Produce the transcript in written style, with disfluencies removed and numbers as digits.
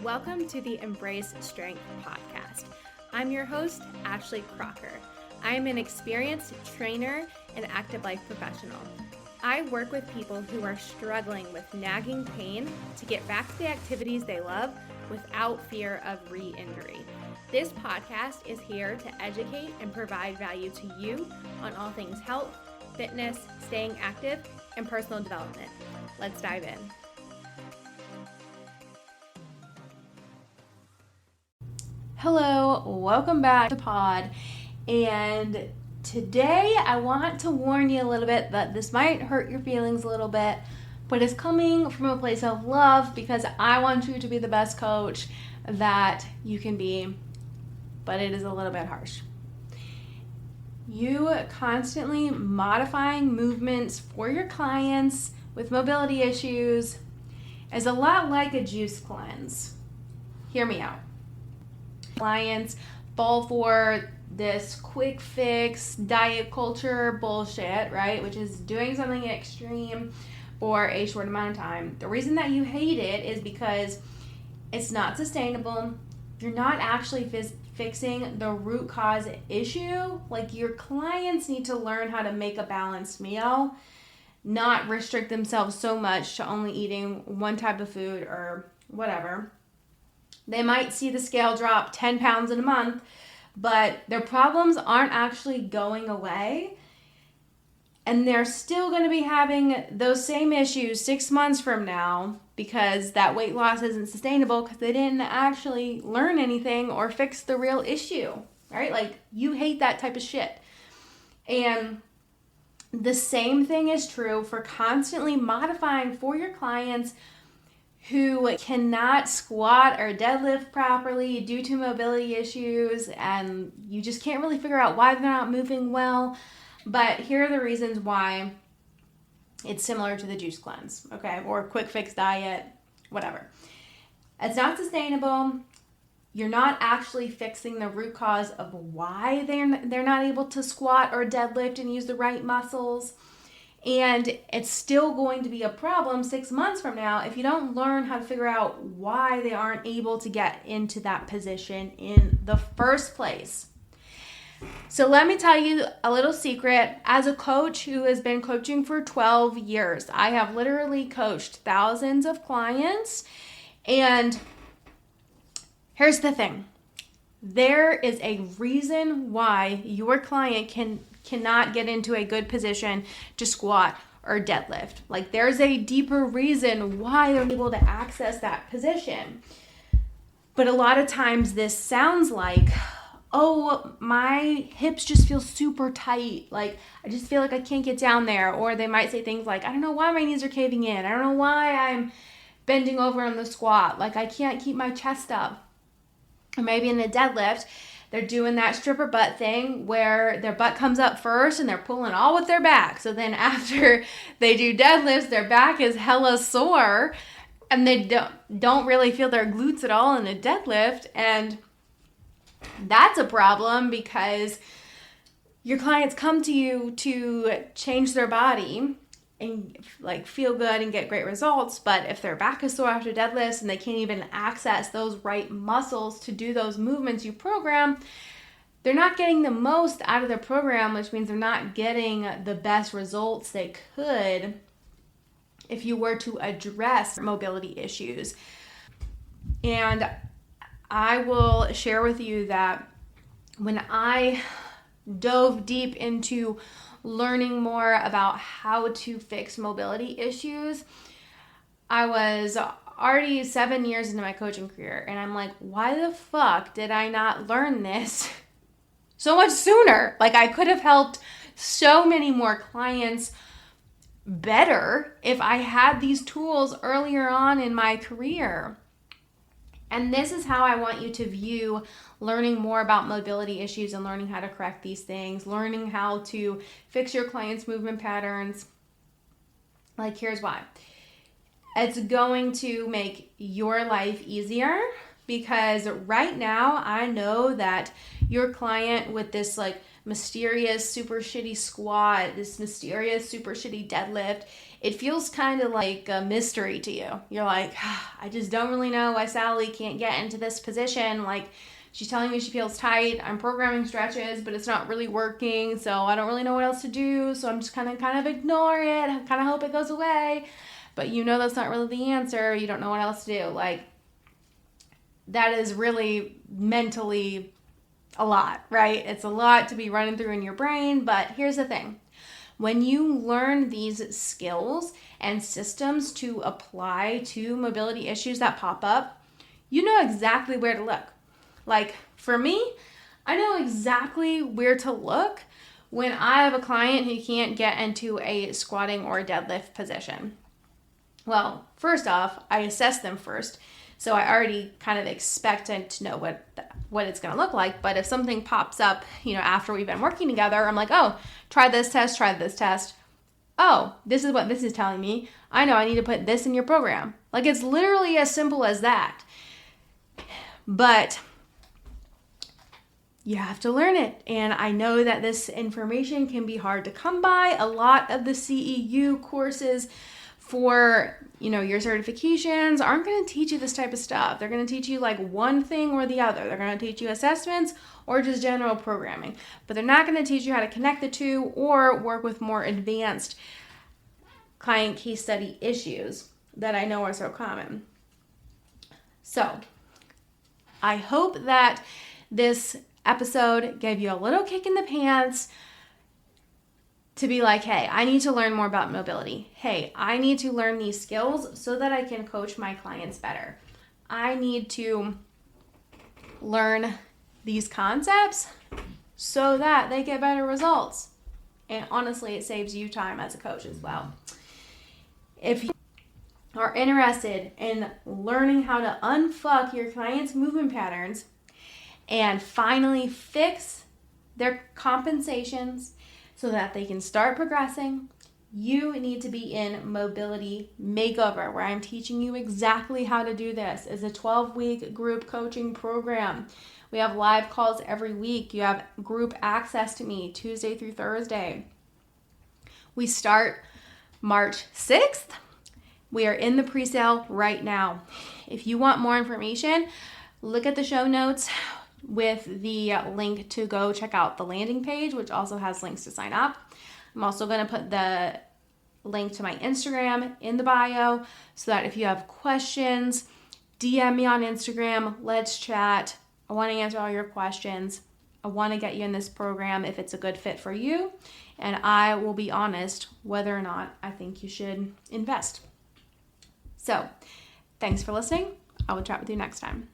Welcome to the Embrace Strength podcast. I'm your host, Ashley Crocker. I am an experienced trainer and active life professional. I work with people who are struggling with nagging pain to get back to the activities they love without fear of re-injury. This podcast is here to educate and provide value to you on all things health, fitness, staying active, and personal development. Let's dive in. Hello, welcome back to Pod, and today I want to warn you a little bit that this might hurt your feelings a little bit, but it's coming from a place of love because I want you to be the best coach that you can be, but it is a little bit harsh. You constantly modifying movements for your clients with mobility issues is a lot like a juice cleanse. Hear me out. Clients fall for this quick fix diet culture bullshit, right? Which is doing something extreme for a short amount of time. The reason that you hate it is because it's not sustainable. You're not actually fixing the root cause issue. Like, your clients need to learn how to make a balanced meal, not restrict themselves so much to only eating one type of food or whatever. They might see the scale drop 10 pounds in a month, but their problems aren't actually going away. And they're still going to be having those same issues 6 months from now because that weight loss isn't sustainable because they didn't actually learn anything or fix the real issue, right? Like, you hate that type of shit. And the same thing is true for constantly modifying for your clients who cannot squat or deadlift properly due to mobility issues, and you just can't really figure out why they're not moving well. But here are the reasons why it's similar to the juice cleanse, okay, or quick fix diet, whatever. It's not sustainable. You're not actually fixing the root cause of why they're not able to squat or deadlift and use the right muscles. And it's still going to be a problem 6 months from now if you don't learn how to figure out why they aren't able to get into that position in the first place. So let me tell you a little secret. As a coach who has been coaching for 12 years, I have literally coached thousands of clients. And here's the thing. There is a reason why your client cannot get into a good position to squat or deadlift. Like, there's a deeper reason why they're able to access that position. But a lot of times this sounds like, oh, my hips just feel super tight. Like, I just feel like I can't get down there. Or they might say things like, I don't know why my knees are caving in. I don't know why I'm bending over on the squat. Like, I can't keep my chest up. Or maybe in a deadlift, they're doing that stripper butt thing where their butt comes up first and they're pulling all with their back. So then after they do deadlifts, their back is hella sore and they don't really feel their glutes at all in a deadlift. And that's a problem because your clients come to you to change their body and like feel good and get great results. But if their back is sore after deadlifts and they can't even access those right muscles to do those movements you program, they're not getting the most out of their program, which means they're not getting the best results they could if you were to address mobility issues. And I will share with you that when I dove deep into learning more about how to fix mobility issues, I was already 7 years into my coaching career, and I'm like, why the fuck did I not learn this so much sooner? Like, I could have helped so many more clients better if I had these tools earlier on in my career. And this is how I want you to view learning more about mobility issues and learning how to correct these things, learning how to fix your clients' movement patterns. Like, here's why. It's going to make your life easier because right now I know that your client with this like mysterious super shitty squat, this mysterious super shitty deadlift it feels kind of like a mystery to you. You're like, I just don't really know why Sally can't get into this position. Like, she's telling me she feels tight. I'm programming stretches, but it's not really working. So I don't really know what else to do. So I'm just kind of ignore it. I kind of hope it goes away. But you know that's not really the answer. You don't know what else to do. Like, that is really mentally a lot, right? It's a lot to be running through in your brain. But here's the thing. When you learn these skills and systems to apply to mobility issues that pop up, you know exactly where to look. Like for me, I know exactly where to look when I have a client who can't get into a squatting or deadlift position. Well, first off, I assess them first. So I already kind of expected to know what it's going to look like. But if something pops up, after we've been working together, I'm like, oh, try this test. Oh, this is what this is telling me. I know I need to put this in your program. Like, it's literally as simple as that. But you have to learn it. And I know that this information can be hard to come by. A lot of the CEU courses for, your certifications aren't going to teach you this type of stuff. They're going to teach you like one thing or the other. They're going to teach you assessments or just general programming, but they're not going to teach you how to connect the two or work with more advanced client case study issues that I know are so common. So I hope that this episode gave you a little kick in the pants to be like, hey, I need to learn more about mobility. Hey, I need to learn these skills so that I can coach my clients better. I need to learn these concepts so that they get better results. And honestly, it saves you time as a coach as well. If you are interested in learning how to unfuck your clients' movement patterns and finally fix their compensations so that they can start progressing, you need to be in Mobility Makeover, where I'm teaching you exactly how to do this. It's a 12-week group coaching program. We have live calls every week. You have group access to me Tuesday through Thursday. We start March 6th. We are in the pre-sale right now. If you want more information, look at the show notes with the link to go check out the landing page, which also has links to sign up. I'm also going to put the link to my Instagram in the bio so that if you have questions, DM me on Instagram. Let's chat. I want to answer all your questions. I want to get you in this program if it's a good fit for you. And I will be honest whether or not I think you should invest. So, thanks for listening. I will chat with you next time.